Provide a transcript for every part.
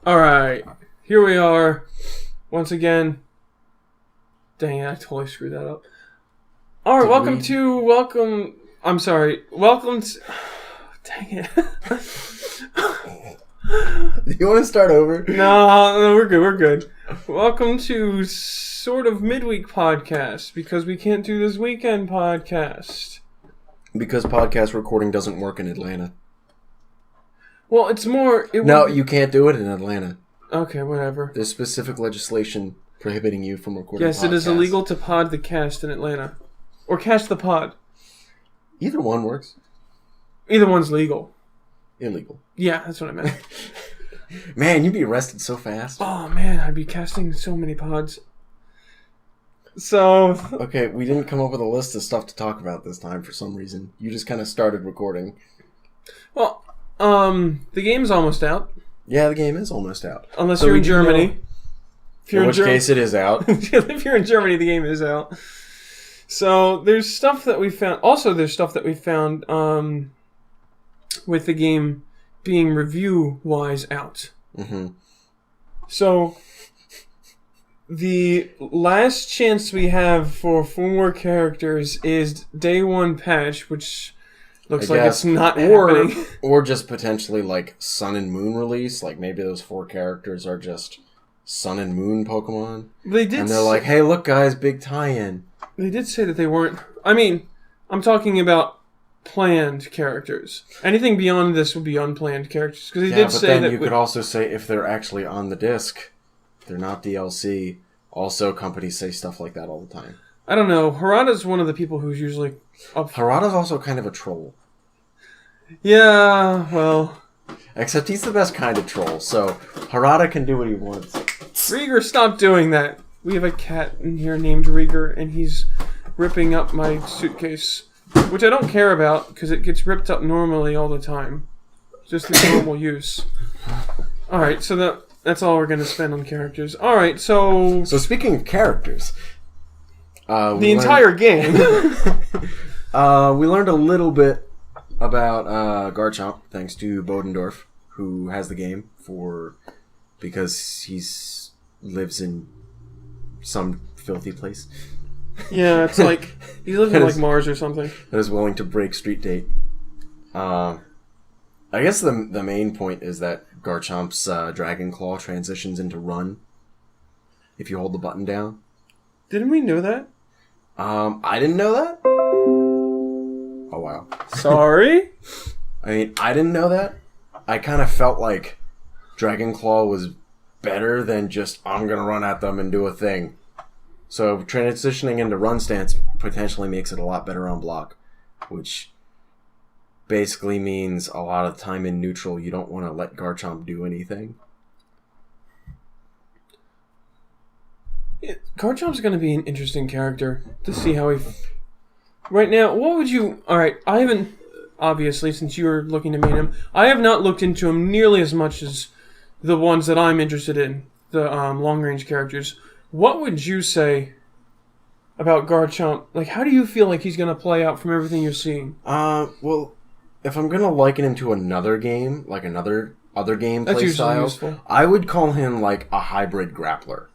Alright, here we are, once again. Dang it, I totally screwed that up. Alright, welcome to... Dang it. Do you want to start over? No, we're good. Welcome to sort of midweek podcast, because we can't do this weekend podcast. Because podcast recording doesn't work in Atlanta. Well, it's more... You can't do it in Atlanta. Okay, whatever. There's specific legislation prohibiting you from recording Yes, podcasts. it is illegal to pod the cast in Atlanta. Or cast the pod. Either one works. Either one's legal. Illegal. Yeah, that's what I meant. Man, you'd be arrested so fast. Oh, man, I'd be casting so many pods. So... Okay, we didn't come up with a list of stuff to talk about this time for some reason. You just kind of started recording. Well, the game's almost out. Yeah, the game is almost out. Unless you're in Germany. In which case it is out. If you're in Germany, the game is out. So, there's stuff that we found... Also, there's stuff that we found with the game being review-wise out. Mm-hmm. So, the last chance we have for 4 more characters is Day 1 patch, which looks like it's not happening. Or just potentially like Sun and Moon release. Like maybe those 4 characters are just Sun and Moon Pokemon. And they're like, hey, look guys, big tie-in. They did say that they weren't... I mean, I'm talking about planned characters. Anything beyond this would be unplanned characters. Because they did say that... but then you could also say if they're actually on the disc, they're not DLC. Also, companies say stuff like that all the time. I don't know. Harada's one of the people who's usually up... Harada's also kind of a troll. Yeah, well... Except he's the best kind of troll, so Harada can do what he wants. Rieger, stop doing that. We have a cat in here named Rieger, and he's ripping up my suitcase. Which I don't care about, because it gets ripped up normally all the time. Just the normal use. Alright, so that's all we're going to spend on characters. Alright, so... So speaking of characters... the entire game. We learned a little bit about Garchomp, thanks to Bodendorf, who has the game because he's lives in some filthy place. Yeah, it's like he lives in like Mars or something. That is willing to break street date. I guess the main point is that Garchomp's Dragon Claw transitions into Run if you hold the button down. Didn't we know that? I didn't know that. Oh wow. Sorry? I mean, I didn't know that. I kind of felt like Dragon Claw was better than just, I'm going to run at them and do a thing. So transitioning into Run stance potentially makes it a lot better on block, which basically means a lot of time in neutral you don't want to let Garchomp do anything. Garchomp's going to be an interesting character to see how he... Right now, what would you... Alright, I haven't... Obviously, since you were looking to main him, I have not looked into him nearly as much as the ones that I'm interested in, the long-range characters. What would you say about Garchomp? Like, how do you feel like he's going to play out from everything you're seeing? Well, if I'm going to liken him to another game, like other game That's play usually styles, useful. I would call him like a hybrid grappler.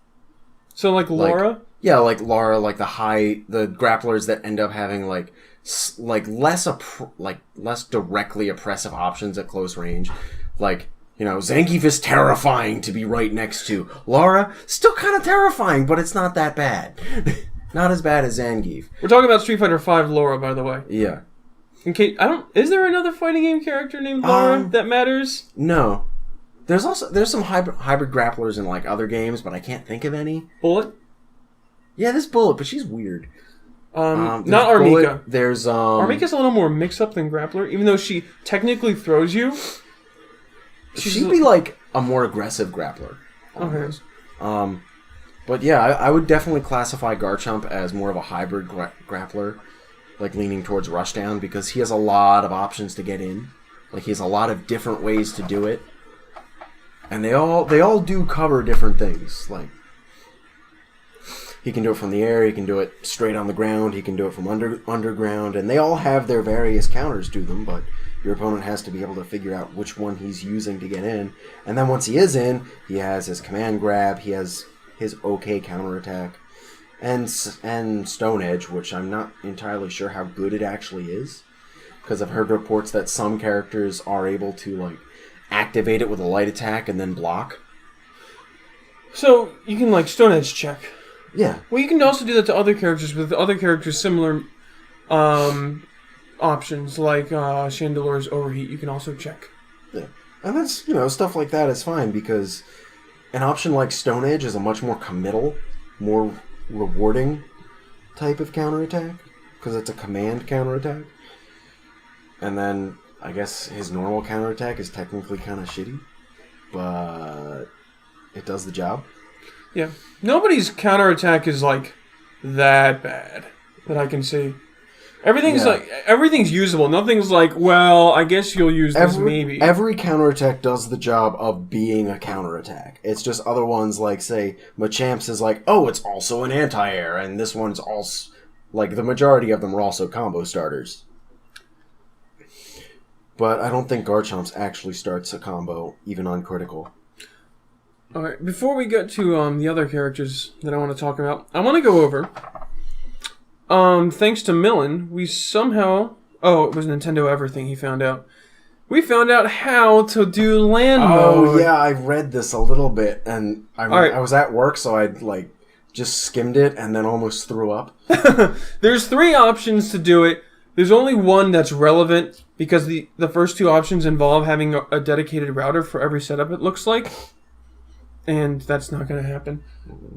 So, like Laura? Yeah, like Laura, like the grapplers that end up having less directly oppressive options at close range. Like, Zangief is terrifying to be right next to. Laura, still kind of terrifying, but it's not that bad. Not as bad as Zangief. We're talking about Street Fighter V Laura, by the way. Yeah. In case is there another fighting game character named Laura that matters? No. There's some hybrid grapplers in like other games, but I can't think of any. Bullet? Yeah, there's Bullet, but she's weird. Not Armika. Bullet, there's Armika's a little more mix-up than Grappler, even though she technically throws you. She'd be like a more aggressive grappler. Almost. Okay. But yeah, I would definitely classify Garchomp as more of a hybrid grappler, like leaning towards Rushdown, because he has a lot of options to get in. Like he has a lot of different ways to do it, and they all do cover different things. Like he can do it from the air, he can do it straight on the ground, he can do it from underground, and they all have their various counters to them. But Your opponent has to be able to figure out which one he's using to get in. And then once he is in, he has his command grab, he has his OK counterattack, and Stone Edge, which I'm not entirely sure how good it actually is. Because I've heard reports that some characters are able to, like, activate it with a light attack and then block. So, you can, like, Stone Edge check. Yeah. Well, you can also do that to other characters with other characters similar options, like Chandelore's Overheat. You can also check. Yeah. And that's, stuff like that is fine, because an option like Stone Edge is a much more committal, more rewarding type of counterattack, because it's a command counterattack. And then, I guess his normal counterattack is technically kind of shitty, but it does the job. Yeah. Nobody's counterattack is, like, that bad that I can see. Everything's usable. Nothing's like, well, I guess you'll use this maybe. Every counterattack does the job of being a counterattack. It's just other ones, like, say, Machamp's is like, oh, it's also an anti-air, and this one's also, like, the majority of them are also combo starters. But I don't think Garchomp's actually starts a combo, even on critical. Alright, before we get to the other characters that I want to talk about, I want to go over... thanks to Millen, we somehow... Oh, it was Nintendo Everything he found out. We found out how to do land mode. Oh, yeah, I read this a little bit, and I was at work, so I, like, just skimmed it and then almost threw up. There's 3 options to do it. There's only one that's relevant, because the first 2 options involve having a dedicated router for every setup, it looks like. And that's not going to happen.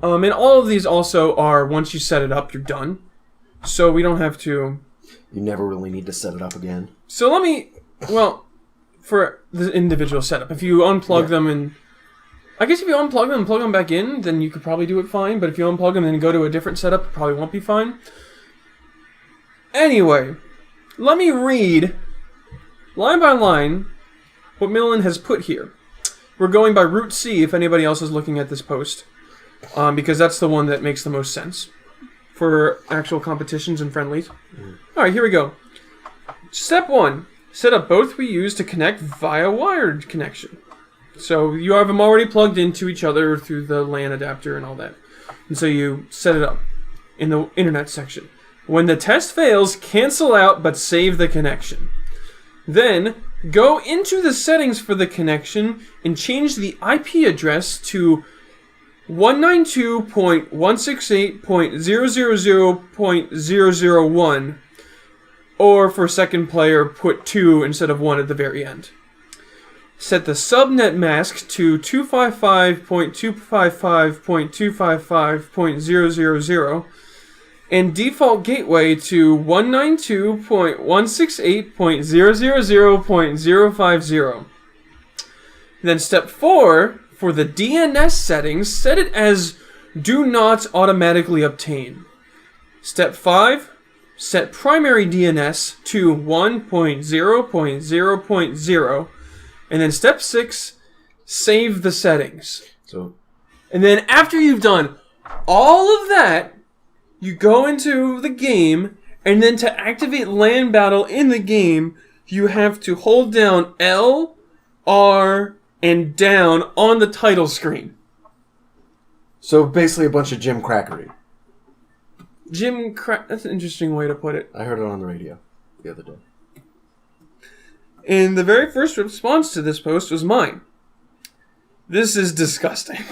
And all of these also are, once you set it up, you're done. So we don't have to... You never really need to set it up again. So let me... Well, for the individual setup, if you unplug them and... I guess if you unplug them and plug them back in, then you could probably do it fine. But if you unplug them and go to a different setup, it probably won't be fine. Anyway, let me read, line by line, what Millen has put here. We're going by Route C if anybody else is looking at this post. Because that's the one that makes the most sense for actual competitions and friendlies. Alright, here we go. Step 1. Set up both we use to connect via wired connection. So you have them already plugged into each other through the LAN adapter and all that. And so you set it up in the internet section. When the test fails, cancel out but save the connection. Then, go into the settings for the connection and change the IP address to 192.168.000.001, or for second player, put 2 instead of 1 at the very end. Set the subnet mask to 255.255.255.000, and default gateway to 192.168.000.050. Then step 4, for the DNS settings, set it as do not automatically obtain. Step 5, set primary DNS to 1.0.0.0. And then step 6, save the settings. And then after you've done all of that, you go into the game, and then to activate LAN battle in the game, you have to hold down L, R, and down on the title screen. So basically a bunch of Jim Crackery. That's an interesting way to put it. I heard it on the radio the other day. And the very first response to this post was mine. This is disgusting.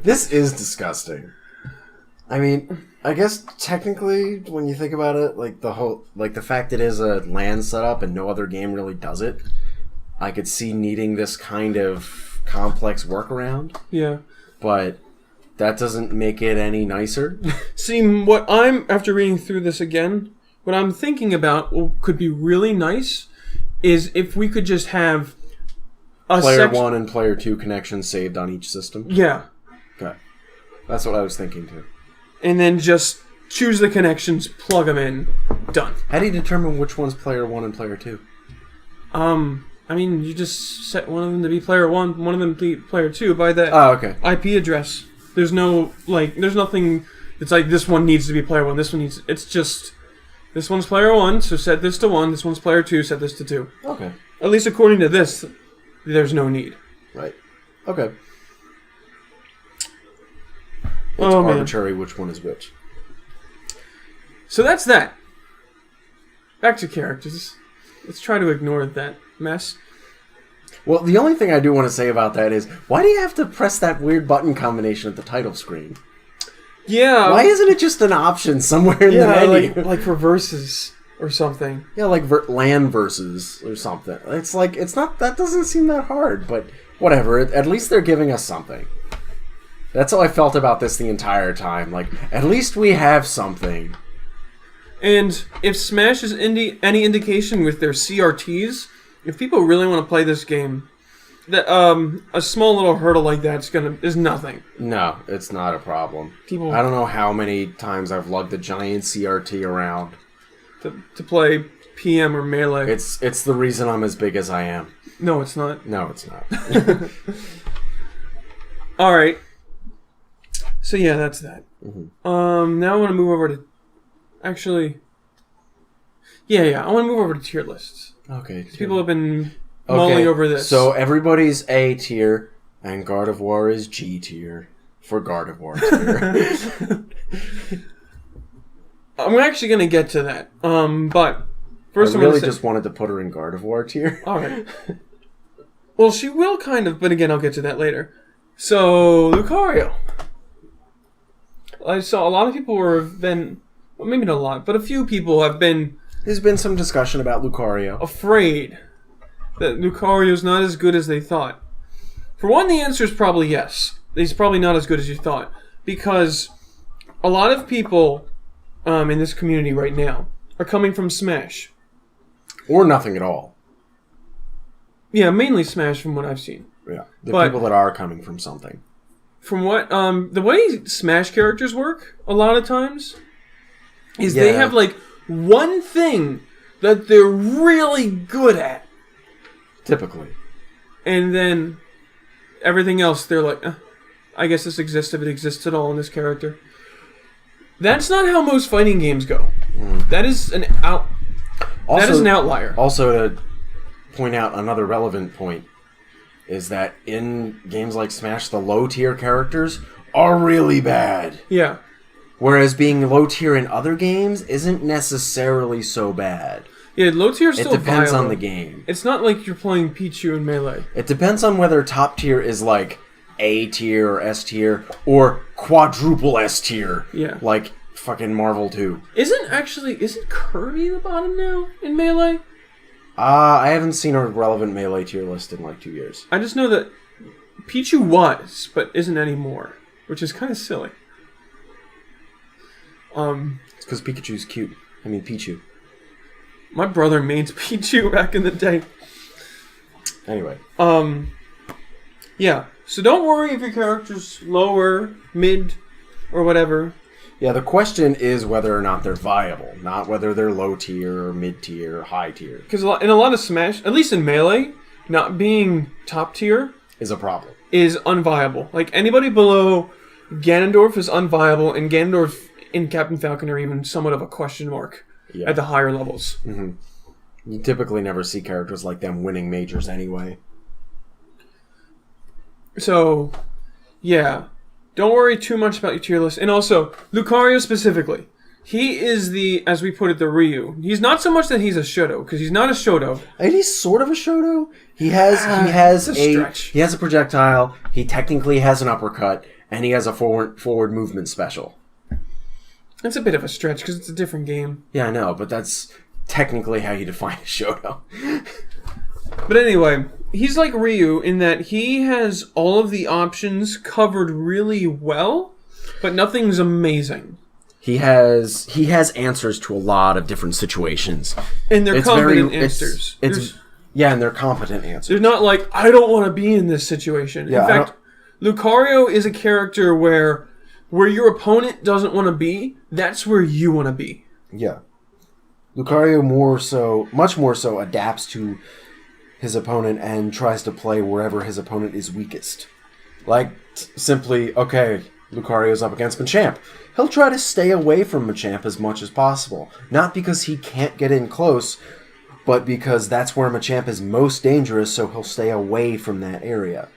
This is disgusting. I mean, I guess technically, when you think about it, like the fact it is a LAN setup and no other game really does it, I could see needing this kind of complex workaround. Yeah. But that doesn't make it any nicer. See, after reading through this again, what I'm thinking about could be really nice is if we could just have a Player 1 and Player 2 connections saved on each system. Yeah. Okay. That's what I was thinking too. And then just choose the connections, plug them in, done. How do you determine which one's Player 1 and Player 2? I mean, you just set one of them to be Player 1, one of them to be Player 2 by the IP address. There's nothing that's like, this one needs to be Player 1, this one needs... It's just This one's player 1, so set this to 1. This one's player 2, set this to 2. Okay. At least according to this, there's no need. Right. Okay. It's Oh, arbitrary which one is which. So that's that. Back to characters. Let's try to ignore that mess. Well, the only thing I do want to say about that is, why do you have to press that weird button combination at the title screen? Yeah. Why isn't it just an option somewhere in the menu? like for verses or something. Yeah, like land versus or something. It's like, it's not, that doesn't seem that hard, but whatever. At least they're giving us something. That's how I felt about this the entire time. Like, at least we have something. And if Smash is any indication with their CRTs, if people really want to play this game, that a small little hurdle like that is nothing. No, it's not a problem. People, I don't know how many times I've lugged a giant CRT around to play PM or Melee. It's the reason I'm as big as I am. No, it's not. No, it's not. All right. So yeah, that's that. Mm-hmm. Now I want to move over to, actually, I want to move over to tier lists. Okay. People have been mulling over this. So everybody's A tier, and God of War is G tier for God of War tier. I'm actually going to get to that. But first I I'm really going to just wanted to put her in God of War tier. All right. Well, she will kind of, but again, I'll get to that later. So, Lucario. I saw a lot of people have been, well, maybe not a lot, but a few people have been There's been some discussion about Lucario. afraid that Lucario's not as good as they thought. For one, the answer is probably yes. He's probably not as good as you thought. Because a lot of people in this community right now are coming from Smash. Or nothing at all. Yeah, mainly Smash from what I've seen. Yeah. The But- people that are coming from something. From what, the way Smash characters work, a lot of times, is they Yeah. have, like, one thing that they're really good at. Typically. And then everything else, they're like, I guess this exists if it exists at all in this character. That's not how most fighting games go. That is an outlier. Also, to point out another relevant point, is that in games like Smash, the low-tier characters are really bad. Yeah. Whereas being low-tier in other games isn't necessarily so bad. Yeah, low tier is It still depends viable. on the game. It's not like you're playing Pichu in Melee. It depends on whether top tier is like A tier or S tier, or quadruple S tier. Yeah. Like fucking Marvel 2. Isn't Kirby the bottom now in Melee? I haven't seen a relevant Melee tier list in like 2 years. I just know that Pichu was, but isn't anymore, which is kind of silly. It's because Pikachu's cute. I mean, Pichu. My brother mained Pichu back in the day. Anyway. Yeah. So don't worry if your character's lower, mid, or whatever. Yeah, the question is whether or not they're viable, not whether they're low tier or mid tier or high tier. Because in a lot of Smash, at least in Melee, not being top tier Is a problem. is unviable. Like, anybody below Ganondorf is unviable, and Ganondorf in Captain Falcon are even somewhat of a question mark at the higher levels. Mm-hmm. You typically never see characters like them winning majors anyway. So, yeah. Don't worry too much about your tier list. And also, Lucario specifically. He is as we put it, the Ryu. He's not so much that he's a Shoto, because he's not a Shoto. And he's sort of a Shoto. He has it's a stretch. He has a projectile. He technically has an uppercut, and he has a forward movement special. It's a bit of a stretch, because it's a different game. Yeah, I know, but that's technically how you define a Shoto. But anyway, he's like Ryu in that he has all of the options covered really well, but nothing's amazing. He has answers to a lot of different situations. And they're It's competent very- answers. Yeah, and they're competent answers. They're not like, I don't want to be in this situation. Yeah, in fact, Lucario is a character where your opponent doesn't want to be, that's where you want to be. Yeah. Lucario much more so adapts to his opponent and tries to play wherever his opponent is weakest. Like, simply, okay, Lucario's up against Machamp. He'll try to stay away from Machamp as much as possible. Not because he can't get in close, but because that's where Machamp is most dangerous, so he'll stay away from that area.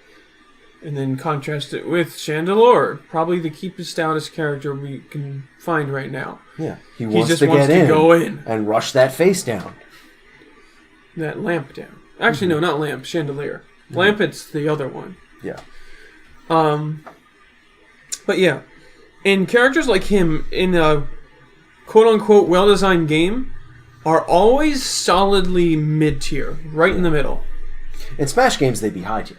And then contrast it with Chandelure, probably the keepest stoutest character we can find right now. Yeah, he just wants wants to go in and rush that face down. That lamp down. Actually, no, not lamp. Chandelier. Lamp, it's the other one. Yeah. But yeah, and characters like him in a quote-unquote well-designed game are always solidly mid-tier, right in the middle. In Smash games, they'd be high tier.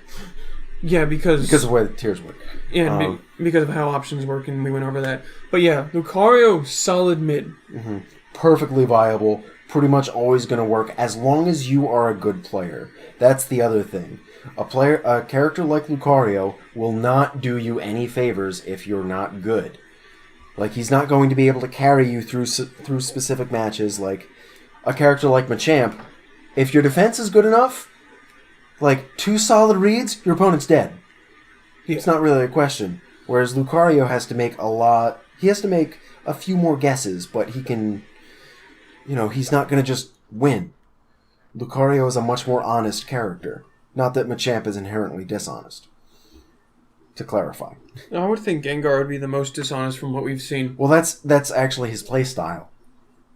Yeah, because of the way the tiers work. Yeah, because of how options work, and we went over that. But yeah, Lucario, solid mid. Mm-hmm. Perfectly viable, pretty much always going to work as long as you are a good player. That's the other thing. A character like Lucario will not do you any favors if you're not good. Like, he's not going to be able to carry you through specific matches. Like, a character like Machamp, if your defense is good enough, like, 2 solid reads, your opponent's dead. Yeah. It's not really a question. Whereas Lucario has to make he has to make a few more guesses, but he can, he's not going to just win. Lucario is a much more honest character. Not that Machamp is inherently dishonest. To clarify. I would think Gengar would be the most dishonest from what we've seen. Well, that's actually his playstyle.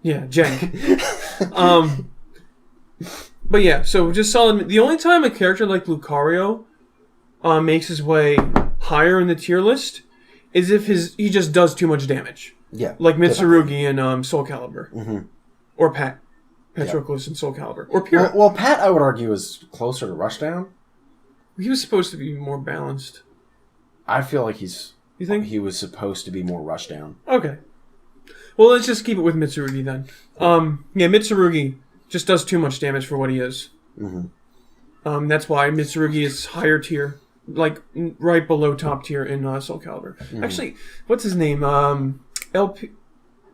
Yeah, Genk. But yeah, so just solid. The only time a character like Lucario makes his way higher in the tier list is if he just does too much damage. Yeah. Like Mitsurugi in Soul Calibur. Mm-hmm. Or Pat. Patroclus in Soul Calibur. Or Pyrrha. Well, Pat, I would argue, is closer to Rushdown. He was supposed to be more balanced. I feel like You think? he was supposed to be more Rushdown. Okay. Well, let's just keep it with Mitsurugi then. Yeah, Mitsurugi just does too much damage for what he is. Mm-hmm. That's why Mitsurugi is higher tier, like right below top tier in Soul Calibur. Mm-hmm. Actually, what's his name? LP,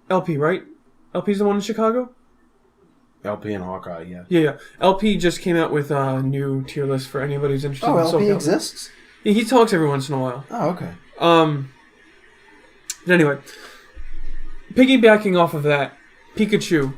right? LP's the one in Chicago? LP and Hawkeye, yeah. Yeah. LP just came out with a new tier list for anybody who's interested in Soul Calibur. LP exists? Yeah, he talks every once in a while. Oh, okay. But anyway, piggybacking off of that, Pikachu,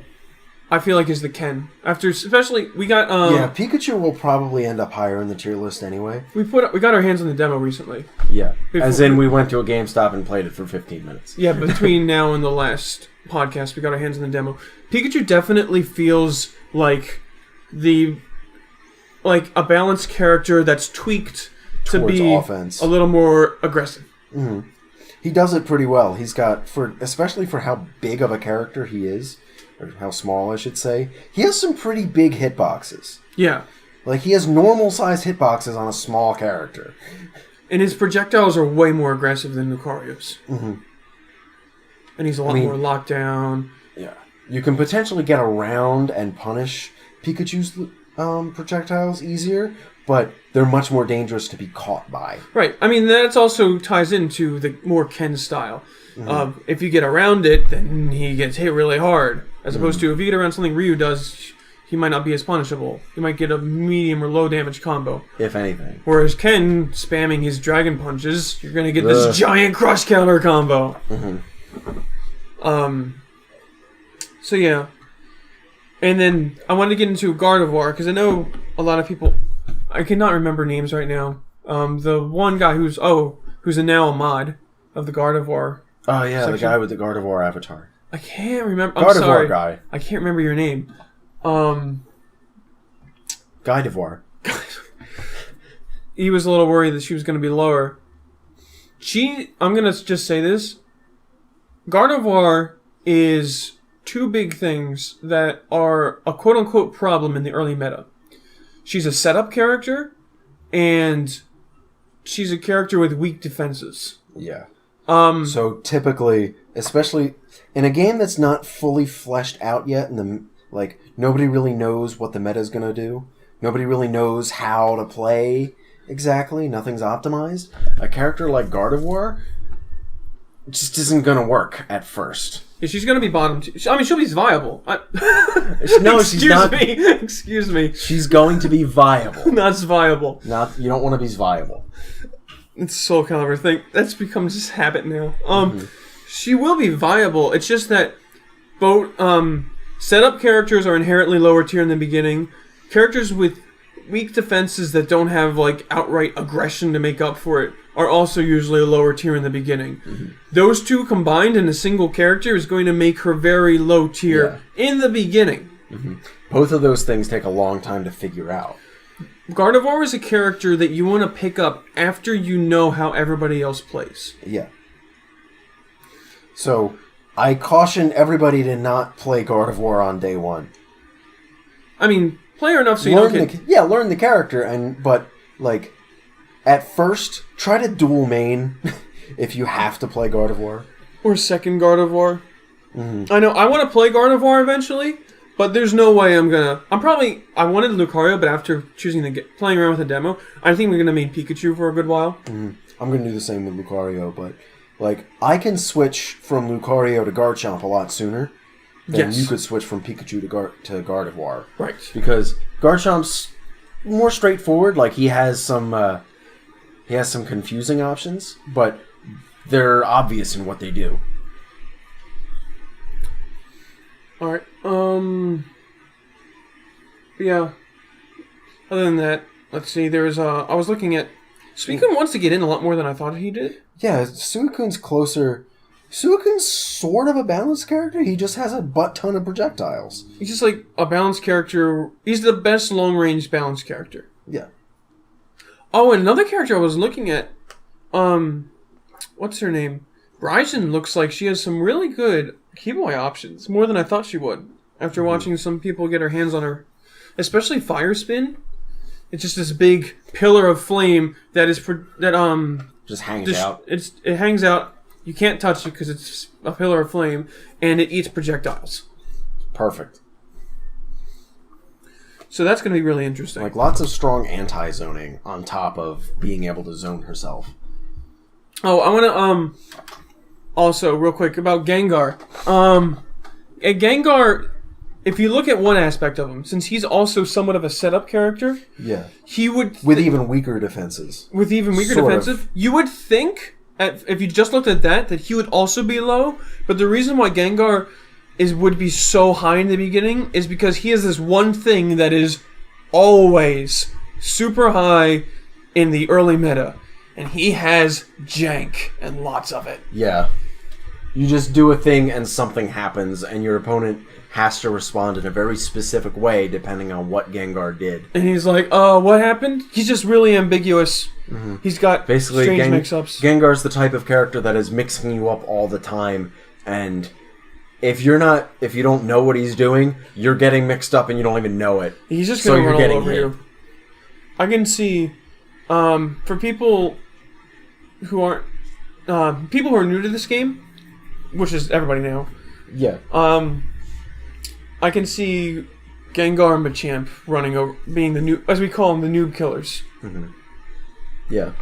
I feel like is the Ken. Especially we got yeah, Pikachu will probably end up higher in the tier list anyway. We got our hands on the demo recently. Yeah. As in we went to a GameStop and played it for 15 minutes. Yeah, between now and the last podcast, we got our hands on the demo. Pikachu definitely feels like a balanced character that's tweaked to be offense. A little more aggressive. Mm-hmm. He does it pretty well. He's got, especially for how big of a character he is, or how small I should say, he has some pretty big hitboxes. Yeah. Like, he has normal-sized hitboxes on a small character. And his projectiles are way more aggressive than Lucario's. Mm-hmm. And he's a lot more locked down. Yeah. You can potentially get around and punish Pikachu's projectiles easier, but they're much more dangerous to be caught by. Right. I mean, that also ties into the more Ken style. Mm-hmm. If you get around it, then he gets hit really hard. As opposed to if you get around something Ryu does, he might not be as punishable. You might get a medium or low damage combo. If anything. Whereas Ken, spamming his dragon punches, you're going to get this giant crush counter combo. Mm-hmm. So yeah. And then I wanted to get into Gardevoir, because I know a lot of people... I cannot remember names right now. The one guy who's now a mod of the Gardevoir. Oh yeah, section. The guy with the Gardevoir avatar. I can't remember. Gardevoir I'm sorry. guy. I can't remember your name. Gardevoir. He was a little worried that she was going to be lower. I'm going to just say this. Gardevoir is two big things that are a quote-unquote problem in the early meta. She's a setup character, and she's a character with weak defenses. Yeah. So typically, especially in a game that's not fully fleshed out yet, and nobody really knows what the meta is going to do. Nobody really knows how to play exactly. Nothing's optimized. A character like Gardevoir just isn't going to work at first. Yeah, she's going to be bottom two. I mean, she'll be viable. No, she's not. Excuse me. She's going to be viable. Not viable. You don't want to be viable. It's Soul Calibur thing. That's become just habit now. She will be viable. It's just that both setup characters are inherently lower tier in the beginning. Characters with weak defenses that don't have like outright aggression to make up for it are also usually a lower tier in the beginning. Those two combined in a single character is going to make her very low tier in the beginning. Both of those things take a long time to figure out. Gardevoir is a character that you want to pick up after you know how everybody else plays. Yeah. So, I caution everybody to not play Gardevoir on day one. I mean, play her enough so you don't get... learn the character, but, like, at first, try to dual main if you have to play Gardevoir. Or second Gardevoir. I know, I want to play Gardevoir eventually, but there's no way I'm gonna... I wanted Lucario, but after playing around with the demo, I think we're gonna main Pikachu for a good while. I'm gonna do the same with Lucario, but, like, I can switch from Lucario to Garchomp a lot sooner than you could switch from Pikachu to Gardevoir. Right. Because Garchomp's more straightforward. Like, he has some confusing options, but they're obvious in what they do. Alright, yeah. Other than that, let's see, there's, I was looking at... Suicune wants to get in a lot more than I thought he did. Yeah, Suicune's closer... Suicune's sort of a balanced character, he just has a butt-ton of projectiles. He's just like a balanced character. He's the best long-range balanced character. Yeah. Oh, and another character I was looking at, what's her name? Bryson looks like she has some really good Keyboy options, more than I thought she would, after watching some people get their hands on her. Especially Fire Spin. It's just this big pillar of flame that is, just hangs out. It hangs out. You can't touch it because it's a pillar of flame, and it eats projectiles. Perfect. So that's going to be really interesting. Like, lots of strong anti-zoning on top of being able to zone herself. Oh, I want to, also, real quick, about Gengar. Gengar, if you look at one aspect of him, since he's also somewhat of a setup character, he would... With even weaker defenses. With even weaker defensive, you would think... If you just looked at that he would also be low. But the reason why Gengar would be so high in the beginning is because he has this one thing that is always super high in the early meta. And he has jank and lots of it. Yeah. You just do a thing and something happens and your opponent has to respond in a very specific way depending on what Gengar did. And he's like, what happened? He's just really ambiguous. He's got basically strange mix-ups. Gengar's the type of character that is mixing you up all the time, and if you don't know what he's doing, you're getting mixed up and you don't even know it. He's just going to run all over you. I can see, for people who aren't, people who are new to this game, which is everybody now. Yeah. I can see Gengar and Machamp running over, being the new, as we call them, the noob killers. Yeah.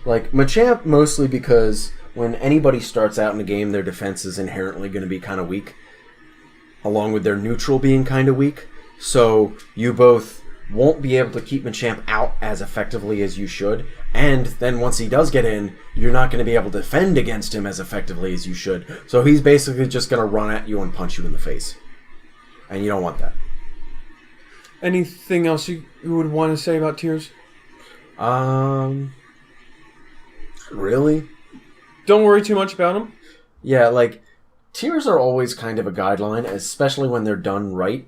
Like, Machamp mostly because when anybody starts out in a game, their defense is inherently going to be kind of weak, along with their neutral being kind of weak. So you both won't be able to keep Machamp out as effectively as you should, and then once he does get in, you're not going to be able to defend against him as effectively as you should. So he's basically just going to run at you and punch you in the face. And you don't want that. Anything else you would want to say about tiers? Really? Don't worry too much about them. Yeah, like, tiers are always kind of a guideline, especially when they're done right.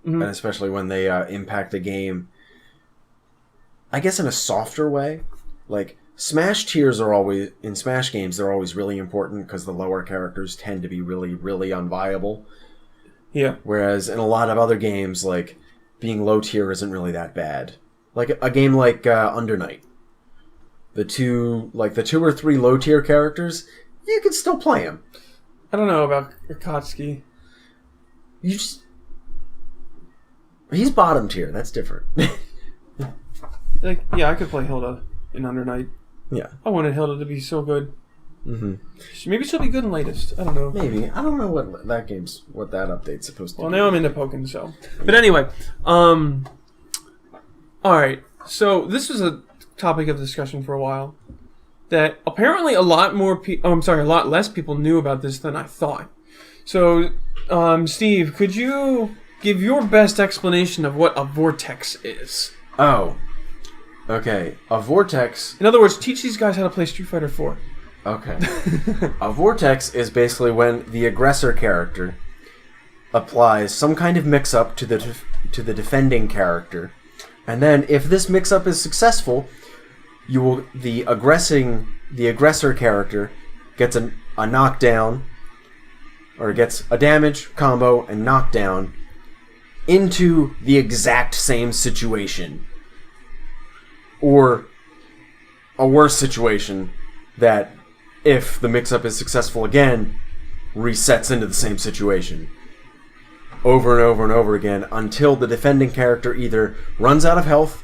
And especially when they impact the game, I guess, in a softer way. Like, Smash tiers are always, in Smash games, they're always really important because the lower characters tend to be really, really unviable. Yeah. Whereas in a lot of other games, like, being low tier isn't really that bad. Like, a game like Under Night. The two or three low tier characters, you can still play them. I don't know about Akatsuki. He's bottom tier. That's different. Like, yeah, I could play Hilda in Under Night. Yeah. I wanted Hilda to be so good. Maybe she'll be good in latest. I don't know. Maybe. I don't know what that update's supposed to be. Well, now I'm into Pokken, so. But anyway, alright. So, this was a topic of discussion for a while. That apparently a lot less people knew about this than I thought. So, Steve, could you give your best explanation of what a vortex is? Oh. Okay. A vortex... In other words, teach these guys how to play Street Fighter 4. Okay. A vortex is basically when the aggressor character applies some kind of mix-up to the defending character, and then if this mix-up is successful, the aggressor character gets a knockdown, or gets a damage combo and knockdown into the exact same situation, or a worse situation that, if the mix-up is successful again, resets into the same situation. Over and over and over again until the defending character either runs out of health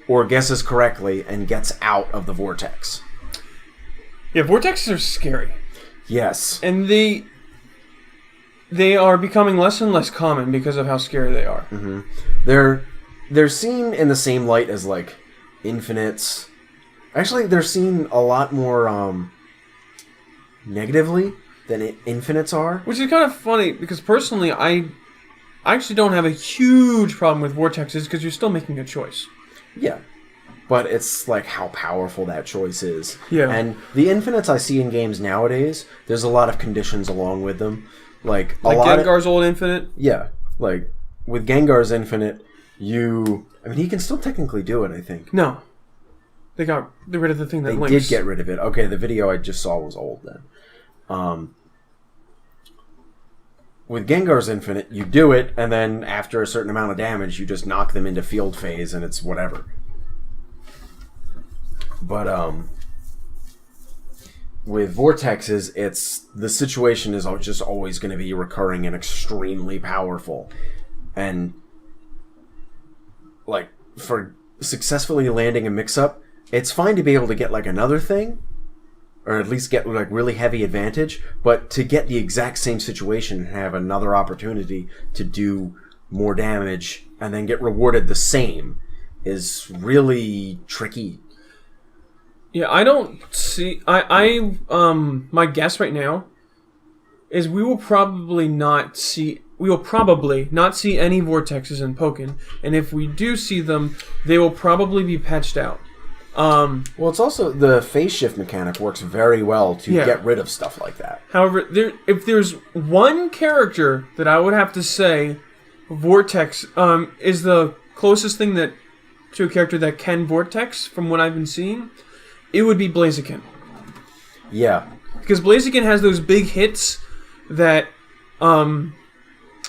or guesses correctly and gets out of the vortex. Yeah, vortexes are scary. Yes. And they are becoming less and less common because of how scary they are. Mm-hmm. They're seen in the same light as, like, infinites. Actually, they're seen a lot more negatively than infinites are. Which is kind of funny, because personally, I actually don't have a huge problem with vortexes, because you're still making a choice. Yeah. But it's like how powerful that choice is. Yeah. And the infinites I see in games nowadays, there's a lot of conditions along with them. Like Gengar's old infinite? Yeah. Like, with Gengar's infinite, I mean, he can still technically do it, I think. No. They got rid of the thing that links. They did get rid of it. Okay, the video I just saw was old then. With Gengar's Infinite, you do it, and then after a certain amount of damage, you just knock them into field phase, and it's whatever. But, with Vortexes, the situation is just always going to be recurring and extremely powerful. And, like, for successfully landing a mix-up, it's fine to be able to get, like, another thing, or at least get, like, really heavy advantage, but to get the exact same situation and have another opportunity to do more damage and then get rewarded the same is really tricky. Yeah, I don't see... my guess right now is we will probably not see any vortexes in Pokken, and if we do see them, they will probably be patched out. Well, it's also the phase shift mechanic works very well to get rid of stuff like that. However, if there's one character that I would have to say Vortex is the closest thing to a character that can Vortex from what I've been seeing, it would be Blaziken. Yeah. Because Blaziken has those big hits that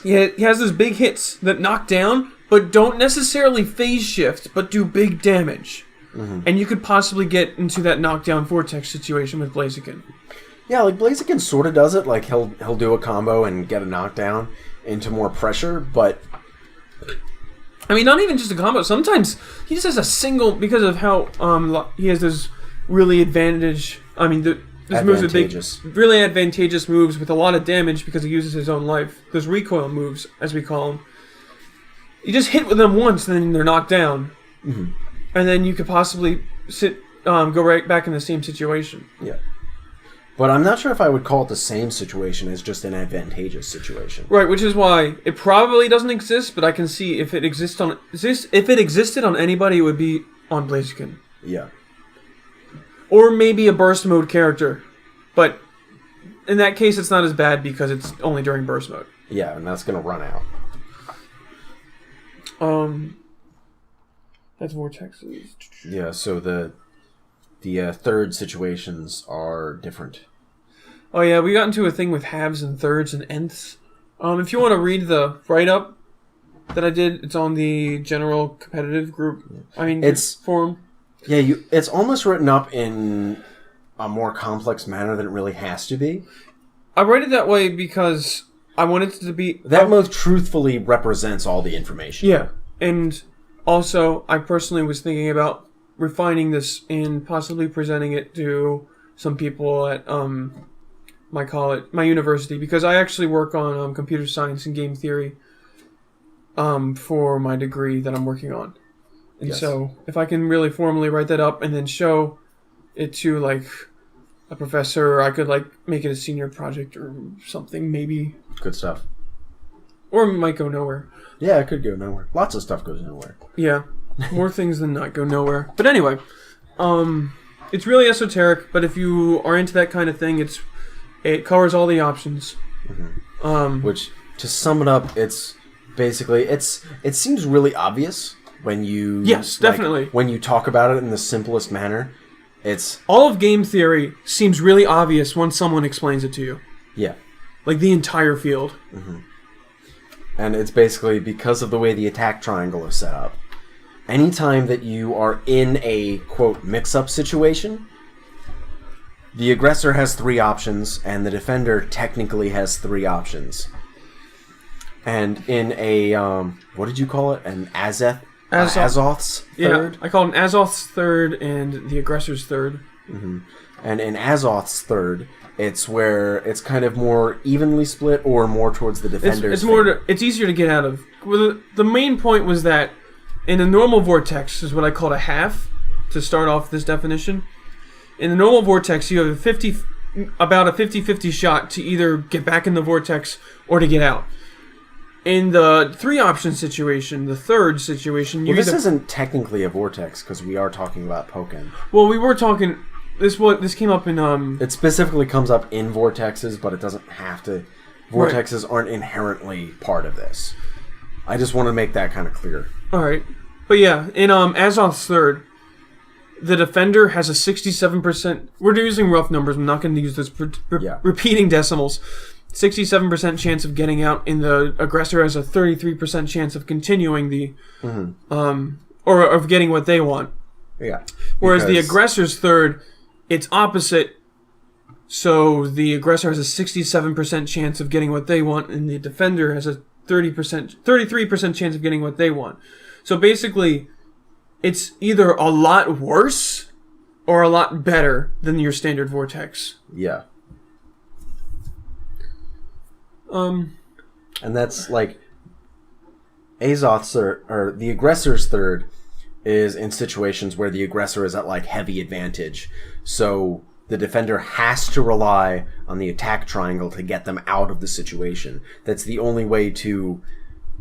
he has those big hits that knock down but don't necessarily phase shift but do big damage. Mm-hmm. And you could possibly get into that knockdown vortex situation with Blaziken. Yeah, like Blaziken sort of does it. Like he'll do a combo and get a knockdown into more pressure, but I mean, not even just a combo. Sometimes he just has a single because of how he has those really moves with really advantageous moves with a lot of damage because he uses his own life. Those recoil moves, as we call them. You just hit with them once, and then they're knocked down. Mm-hmm. And then you could possibly go right back in the same situation. Yeah. But I'm not sure if I would call it the same situation as just an advantageous situation. Right, which is why it probably doesn't exist, but I can see if it existed on anybody, it would be on Blaziken. Yeah. Or maybe a burst mode character. But in that case, it's not as bad because it's only during burst mode. Yeah, and that's going to run out. That's vortexes. Yeah, so the third situations are different. Oh yeah, we got into a thing with halves and thirds and nths. If you want to read the write-up that I did, it's on the general competitive group. It's forum. Yeah, it's almost written up in a more complex manner than it really has to be. I write it that way because I want it to be... That most truthfully represents all the information. Yeah, and also, I personally was thinking about refining this and possibly presenting it to some people at my college, my university, because I actually work on computer science and game theory for my degree that I'm working on. And Yes. so, if I can really formally write that up and then show it to, like, a professor, or I could, like, make it a senior project or something, maybe. Good stuff. Or it might go nowhere. Yeah, it could go nowhere. Lots of stuff goes nowhere. Yeah. More things than not go nowhere. But anyway, it's really esoteric, but if you are into that kind of thing, it covers all the options. Mm-hmm. Which, to sum it up, it's basically, it seems really obvious when you... Yes, definitely. When you talk about it in the simplest manner. It's... All of game theory seems really obvious once someone explains it to you. Yeah. Like the entire field. Mm-hmm. And it's basically because of the way the attack triangle is set up. Anytime that you are in a, quote, mix-up situation, the aggressor has 3 options, and the defender technically has 3 options. And in a, what did you call it? An Azoth's third? Yeah, I call it an Azoth's third and the aggressor's third. Mm-hmm. And in Azoth's third, it's where it's kind of more evenly split or more towards the defender's it's easier to get out of. Well, the main point was that in a normal vortex is what I called a half to start off this definition. In the normal vortex, you have about a 50-50 shot to either get back in the vortex or to get out. In the 3-option situation, the third situation... Well, this isn't technically a vortex, because we are talking about Pokken. Well, we were talking... This came up in... It specifically comes up in vortexes, but it doesn't have to... Vortexes aren't inherently part of this. I just want to make that kind of clear. Alright. But yeah, in Azoth's third, the defender has a 67%... We're using rough numbers. I'm not going to use this repeating decimals. 67% chance of getting out, and the aggressor has a 33% chance of continuing the... or of getting what they want. Yeah. Whereas the aggressor's third, it's opposite. So the aggressor has a 67% chance of getting what they want, and the defender has a 33% chance of getting what they want. So basically, it's either a lot worse or a lot better than your standard vortex. Yeah. And that's like Azoth's third, or the aggressor's third, is in situations where the aggressor is at like heavy advantage. So the defender has to rely on the attack triangle to get them out of the situation. That's the only way to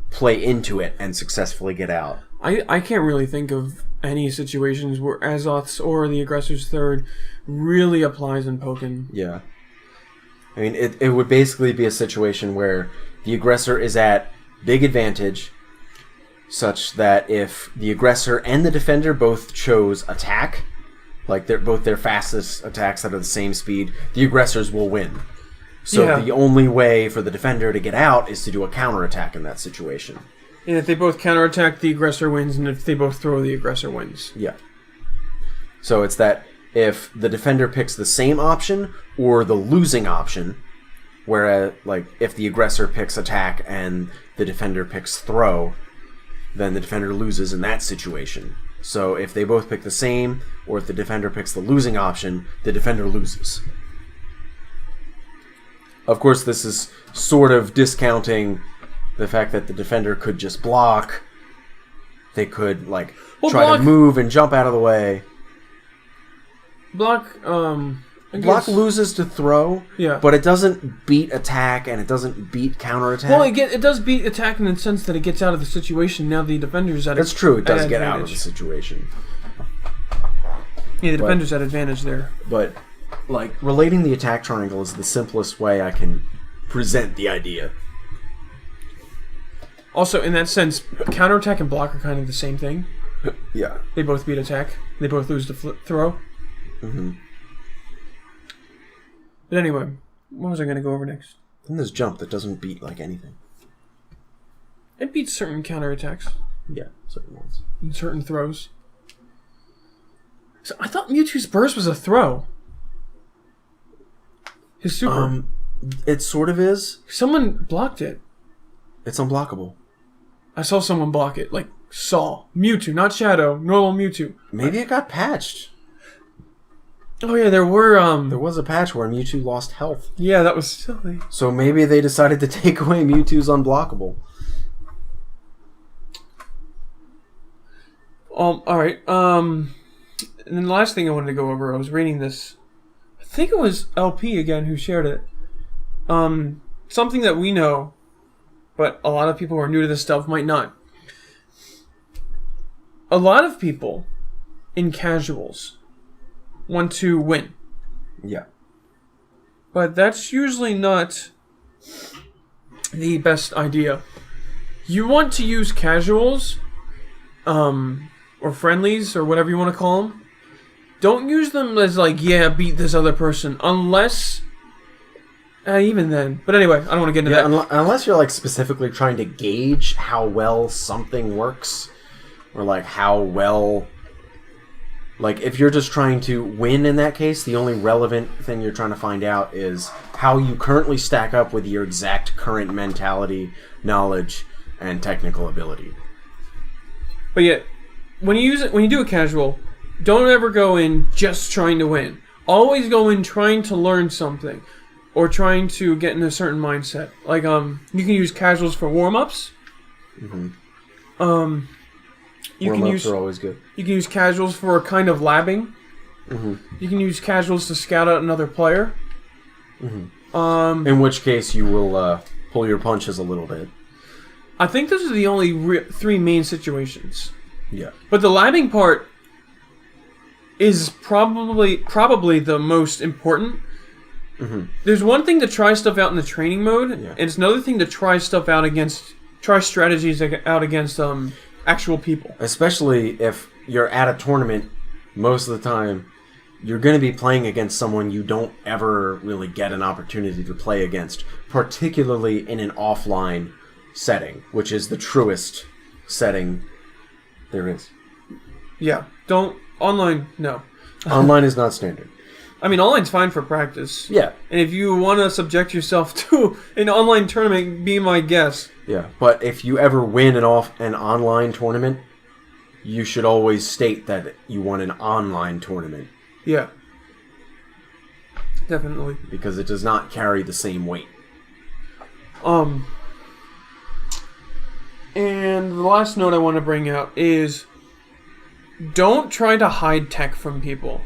play into it and successfully get out. I can't really think of any situations where Azoth's or the aggressor's third really applies in Pokken. Yeah. I mean, it would basically be a situation where the aggressor is at big advantage, such that if the aggressor and the defender both chose attack, like they're both their fastest attacks that are the same speed, the aggressors will win. So the only way for the defender to get out is to do a counterattack in that situation. And if they both counterattack, the aggressor wins, and if they both throw, the aggressor wins. Yeah. So it's that if the defender picks the same option or the losing option, whereas like if the aggressor picks attack and the defender picks throw, then the defender loses in that situation. So if they both pick the same, or if the defender picks the losing option, the defender loses. Of course, this is sort of discounting the fact that the defender could just block. They could like try to move and jump out of the way. Block loses to throw, but it doesn't beat attack and it doesn't beat counterattack. Well, it does beat attack in the sense that it gets out of the situation. Now the defender's at That's true, it does get out of the situation. Yeah, the defender's at advantage there. But, like, relating the attack triangle is the simplest way I can present the idea. Also, in that sense, counterattack and block are kind of the same thing. Yeah. They both beat attack. They both lose to throw. Mm-hmm. But anyway, what was I going to go over next? Then there's jump that doesn't beat, like, anything. It beats certain counterattacks. Yeah, certain ones. And certain throws. So I thought Mewtwo's burst was a throw. His super. It sort of is. Someone blocked it. It's unblockable. I saw someone block it. Like, saw. Mewtwo, not Shadow. Normal Mewtwo. Maybe it got patched. Oh yeah, there were There was a patch where Mewtwo lost health. Yeah, that was silly. So maybe they decided to take away Mewtwo's unblockable. All right. And then the last thing I wanted to go over, I was reading this. I think it was LP again who shared it. Something that we know, but a lot of people who are new to this stuff might not. A lot of people in casuals want to win. Yeah. But that's usually not the best idea. You want to use casuals, or friendlies, or whatever you want to call them. Don't use them as like, yeah, beat this other person, unless... even then. But anyway, I don't want to get into that. Unless you're like specifically trying to gauge how well something works, or like how well... Like, if you're just trying to win in that case, the only relevant thing you're trying to find out is how you currently stack up with your exact current mentality, knowledge, and technical ability. But yeah, when you do a casual, don't ever go in just trying to win. Always go in trying to learn something, or trying to get in a certain mindset. Like, you can use casuals for warm-ups. Mm-hmm. Warm-ups are always good. You can use casuals for a kind of labbing. Mm-hmm. You can use casuals to scout out another player. Mm-hmm. In which case you will pull your punches a little bit. I think those are the only three main situations. Yeah. But the labbing part is probably the most important. Mm-hmm. There's one thing to try stuff out in the training mode, and it's another thing to try stuff out try strategies out against actual people. Especially if you're at a tournament, most of the time, you're going to be playing against someone you don't ever really get an opportunity to play against, particularly in an offline setting, which is the truest setting there is. Yeah, online, no. Online is not standard. I mean, online's fine for practice. Yeah. And if you want to subject yourself to an online tournament, be my guest. Yeah, but if you ever win an online tournament, you should always state that you won an online tournament. Yeah. Definitely. Because it does not carry the same weight. And the last note I want to bring out is don't try to hide tech from people.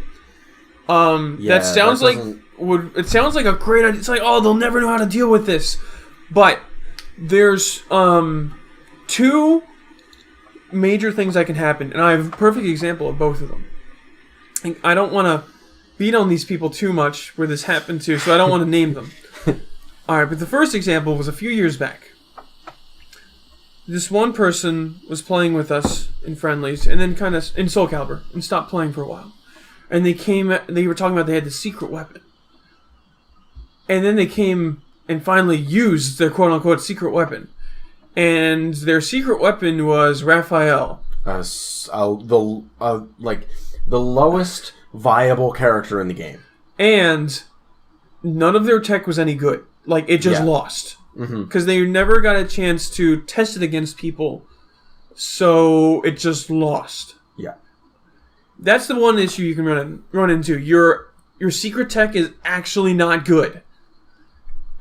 That sounds it sounds like a great idea. It's like, oh, they'll never know how to deal with this. But there's two major things that can happen, and I have a perfect example of both of them. And I don't want to beat on these people too much where this happened to, so I don't want to name them. Alright, but the first example was a few years back. This one person was playing with us in friendlies, and then kind of in Soul Calibur, and stopped playing for a while. And they were talking about they had the secret weapon. And then they came and finally used their quote-unquote secret weapon. And their secret weapon was Raphael. The lowest viable character in the game. And none of their tech was any good. Like, it just lost. Because they never got a chance to test it against people. So it just lost. Yeah. That's the one issue you can run into. Your secret tech is actually not good.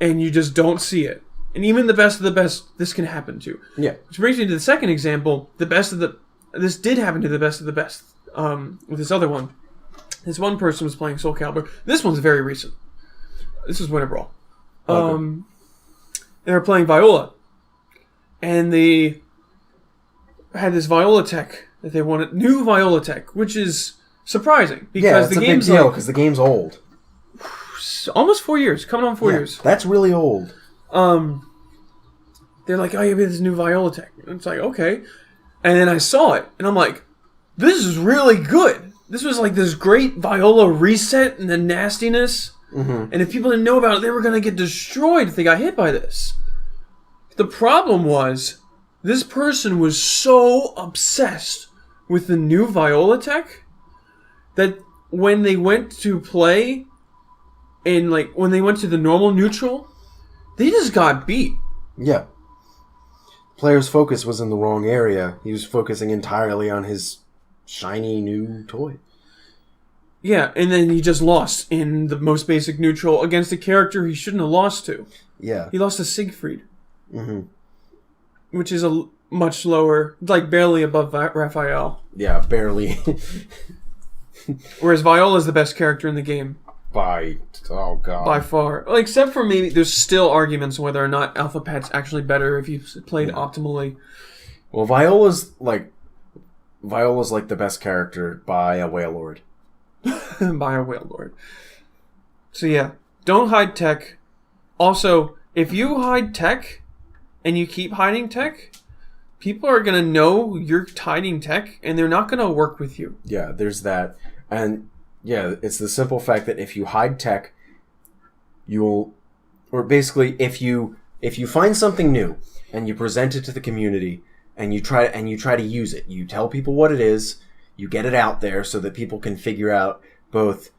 And you just don't see it. And even the best of the best, this can happen to. Yeah. Which brings me to the second example. This did happen to the best of the best. With this other one. This one person was playing Soul Calibur. This one's very recent. This is Winter Brawl. Okay. They were playing Viola. And they had this Viola tech that they wanted. New Viola tech, which is surprising. Because the game's a big deal, because the game's old. Almost 4 years. Coming on 4 years. That's really old. They're like, oh, you have this new Viola tech. And it's like, okay. And then I saw it, and I'm like, this is really good. This was like this great Viola reset and the nastiness. And if people didn't know about it, they were going to get destroyed if they got hit by this. The problem was, this person was so obsessed with the new Viola tech that when they went to play, and like when they went to the normal neutral, they just got beat. Yeah. Player's focus was in the wrong area. He was focusing entirely on his shiny new toy. Yeah, and then he just lost in the most basic neutral against a character he shouldn't have lost to. Yeah. He lost to Siegfried. Mm-hmm. Which is much lower, like barely above Raphael. Yeah, barely. Whereas Viola's the best character in the game. By far. Well, except for maybe there's still arguments whether or not Alpha Pat's actually better if you played optimally. Well, Viola's like the best character by a Whale Lord. By a Whale Lord. So yeah, don't hide tech. Also, if you hide tech and you keep hiding tech, people are going to know you're hiding tech and they're not going to work with you. Yeah, there's that. And yeah, it's the simple fact that if you hide tech, basically if you find something new and you present it to the community and you try to use it, you tell people what it is, you get it out there so that people can figure out both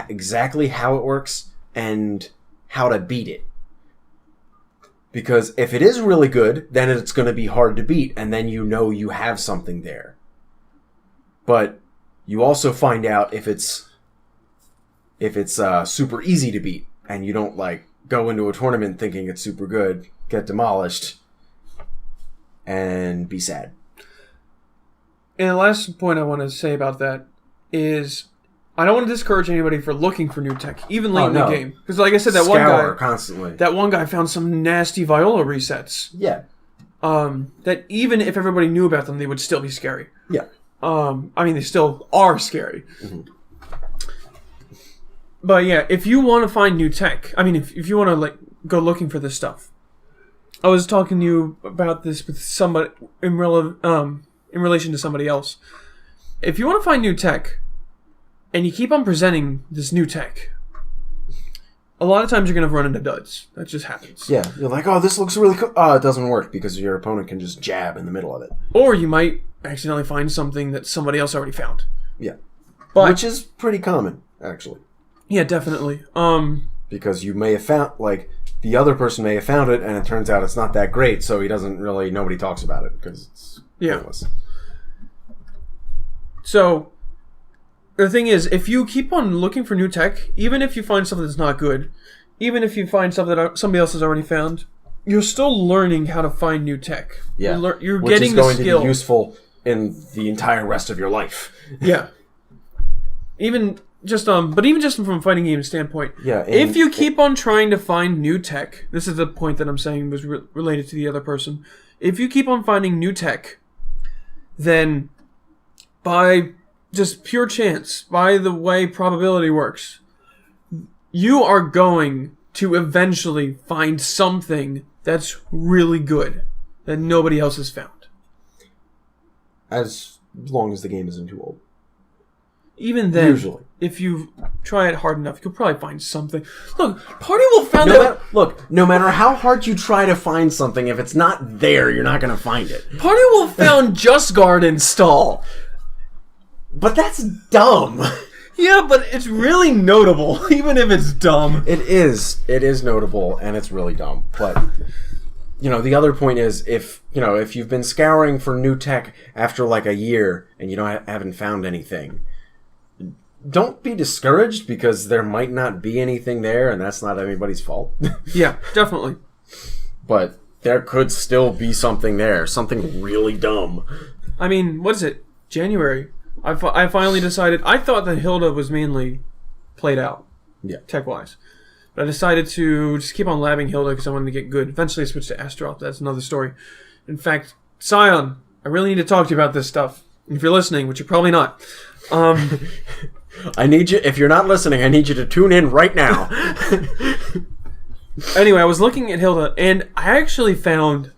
exactly how it works and how to beat it. Because if it is really good, then it's going to be hard to beat, and then you have something there. But you also find out if it's super easy to beat, and you don't like go into a tournament thinking it's super good, get demolished, and be sad. And the last point I want to say about that is I don't want to discourage anybody for looking for new tech, even late in the game. Because like I said, that one guy found some nasty Viola resets. Yeah. That even if everybody knew about them, they would still be scary. Yeah. I mean, they still are scary. Mm-hmm. But yeah, if you want to find new tech, I mean, if you want to like go looking for this stuff, I was talking to you about this with somebody in relation to somebody else. If you want to find new tech, and you keep on presenting this new tech, a lot of times you're going to run into duds. That just happens. Yeah, you're like, oh, this looks really cool. Oh, it doesn't work because your opponent can just jab in the middle of it. Or you might accidentally find something that somebody else already found. Yeah. But, which is pretty common, actually. Yeah, definitely. Because you may have found, like, the other person may have found it, and it turns out it's not that great, so nobody talks about it, because it's pointless. So, the thing is, if you keep on looking for new tech, even if you find something that's not good, even if you find something that somebody else has already found, you're still learning how to find new tech. Yeah. You're getting the skill. Which is going to be useful in the entire rest of your life. Yeah. But even just from a fighting game standpoint, yeah, if you keep on trying to find new tech, this is the point that I'm saying was related to the other person. If you keep on finding new tech, then by just pure chance, by the way probability works, you are going to eventually find something that's really good that nobody else has found. As long as the game isn't too old. Even then, usually, if you try it hard enough, you'll probably find something. Look, Party will find out. No matter how hard you try to find something, if it's not there, you're not going to find it. Party will found Just Guard install. But that's dumb. Yeah, but it's really notable, even if it's dumb. It is. It is notable, and it's really dumb. But, the other point is, if you've been scouring for new tech after like a year, and you haven't found anything, don't be discouraged because there might not be anything there, and that's not anybody's fault. Yeah, definitely. But there could still be something there, something really dumb. I mean, what is it? January. I finally decided. I thought that Hilda was mainly played out, tech-wise. But I decided to just keep on labbing Hilda because I wanted to get good. Eventually I switched to Astaroth. That's another story. In fact, Scion, I really need to talk to you about this stuff. If you're listening, which you're probably not. I need you, if you're not listening, I need you to tune in right now. Anyway, I was looking at Hilda, and I actually found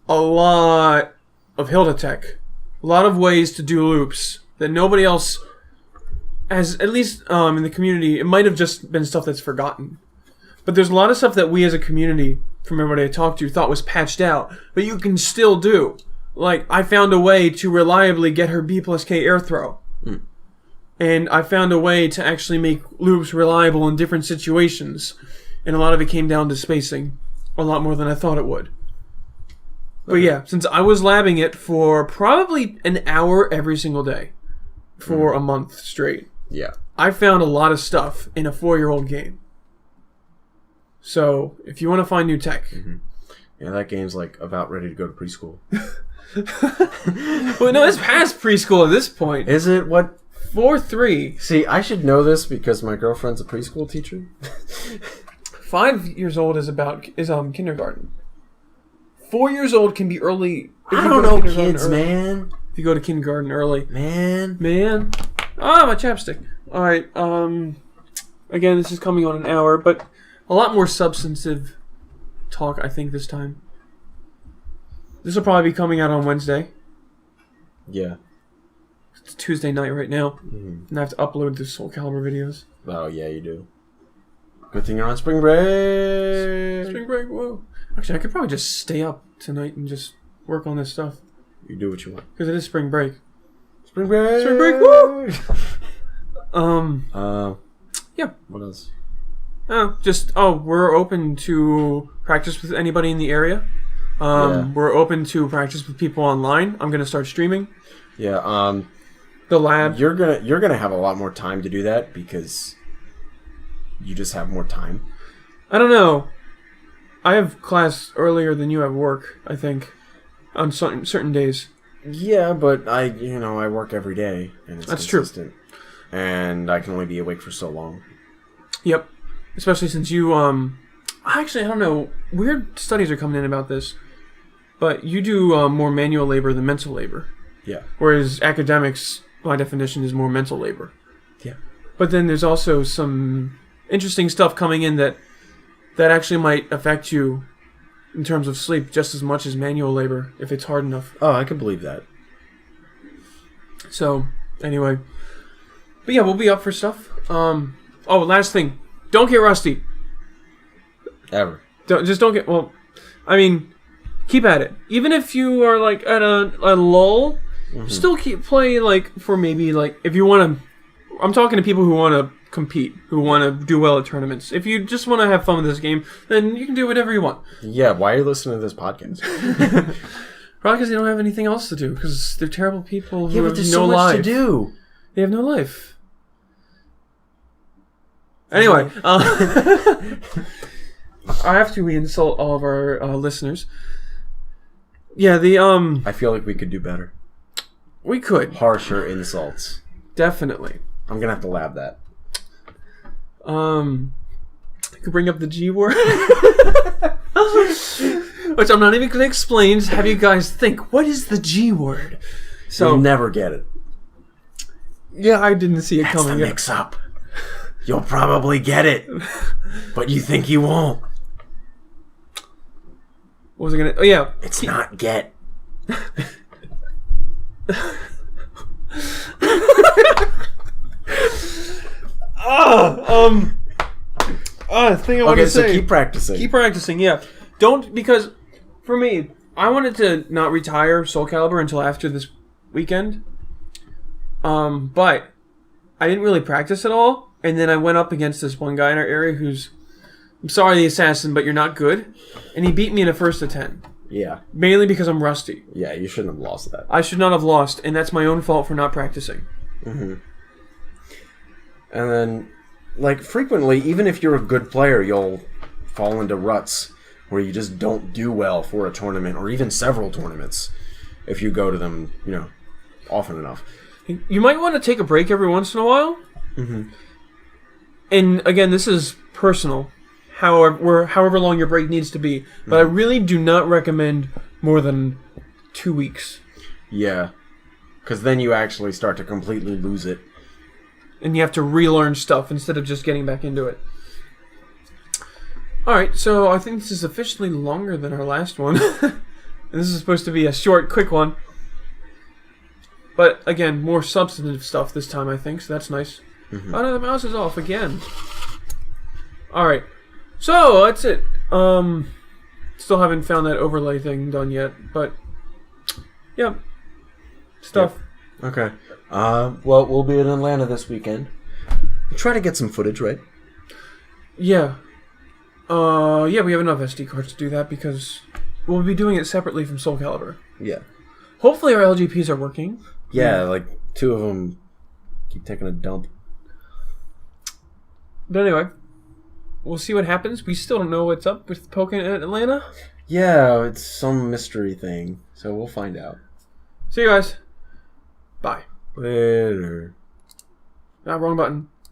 a lot of Hilda tech. A lot of ways to do loops that nobody else has, at least in the community. It might have just been stuff that's forgotten. But there's a lot of stuff that we as a community, from everybody I talked to, thought was patched out, but you can still do. Like, I found a way to reliably get her B+K air throw. Mm. And I found a way to actually make loops reliable in different situations. And a lot of it came down to spacing. A lot more than I thought it would. But yeah, since I was labbing it for probably an hour every single day for a month straight, I found a lot of stuff in a 4-year-old game. So, if you want to find new tech, Yeah, that game's like about ready to go to preschool. Well, no, it's past preschool at this point. Is it? What? 4-3. See, I should know this because my girlfriend's a preschool teacher. 5 years old is kindergarten. 4 years old can be early. I don't know kids, man. If you go to kindergarten early. Man. Ah, my chapstick. Alright, again, this is coming on an hour, but a lot more substantive talk, I think, this time. This will probably be coming out on Wednesday. Yeah. It's Tuesday night right now, Mm-hmm. and I have to upload the Soul Calibur videos. Oh, yeah, you do. Good thing you're on spring break. Spring break, whoa. Actually, I could probably just stay up tonight and just work on this stuff. You do what you want. Because it is spring break. Spring break! Spring break, woo! Yeah. What else? We're open to practice with anybody in the area. We're open to practice with people online. I'm gonna start streaming. Yeah, The lab. You're gonna have a lot more time to do that because you just have more time. I don't know. I have class earlier than you have work, I think, on certain days. Yeah, but I work every day and it's That's consistent. True. And I can only be awake for so long. Yep. Especially since you actually, I don't know, weird studies are coming in about this. But you do more manual labor than mental labor. Yeah. Whereas academics, by definition, is more mental labor. Yeah. But then there's also some interesting stuff coming in that actually might affect you in terms of sleep just as much as manual labor if it's hard enough. Oh, I can believe that. So, anyway. But yeah, we'll be up for stuff. Last thing. Don't get rusty. Ever. Don't get... Well, I mean, keep at it. Even if you are, like, at a lull, still keep playing, like, for maybe, like, if you want to... I'm talking to people who want to compete, who want to do well at tournaments. If you just want to have fun with this game, then you can do whatever you want. Yeah, why are you listening to this podcast? Probably because they don't have anything else to do, because they're terrible people who have there's no so much life. to do. They have no life. Anyway, I have to insult all of our listeners. Yeah, I feel like we could do better. We could. Harsher insults. Definitely. I'm gonna have to lab that. I could bring up the G word. Which I'm not even going to explain. Just have you guys think, what is the G word? So you'll never get it. Yeah, I didn't see it coming. That's the mix-up. You'll probably get it, but you think you won't. What was I going to... Oh, yeah. It's not get. Thing I want to say. Okay, so keep practicing. Keep practicing, yeah. Don't, because for me, I wanted to not retire Soul Calibur until after this weekend. But I didn't really practice at all, and then I went up against this one guy in our area who's, I'm sorry, the assassin, but you're not good, and he beat me in a first of 10. Yeah. Mainly because I'm rusty. Yeah, you shouldn't have lost that. I should not have lost, and that's my own fault for not practicing. Mm-hmm. And then, like, frequently, even if you're a good player, you'll fall into ruts where you just don't do well for a tournament, or even several tournaments, if you go to them, often enough. You might want to take a break every once in a while. Mm-hmm. And, again, this is personal, however long your break needs to be. But I really do not recommend more than 2 weeks. Yeah. Because then you actually start to completely lose it. And you have to relearn stuff instead of just getting back into it. Alright, so I think this is officially longer than our last one. And this is supposed to be a short, quick one. But, again, more substantive stuff this time, I think, so that's nice. Mm-hmm. Oh no, the mouse is off again. Alright, so that's it. Still haven't found that overlay thing done yet, but, yeah. Stuff. Yep. Okay. Well, we'll be in Atlanta this weekend. We'll try to get some footage, right? Yeah. Yeah, we have enough SD cards to do that because we'll be doing it separately from Soul Calibur. Yeah. Hopefully our LGPs are working. Yeah, like 2 of them keep taking a dump. But anyway, we'll see what happens. We still don't know what's up with Pokken in Atlanta. Yeah, it's some mystery thing. So we'll find out. See you guys. Bye. Later. Ah, wrong button.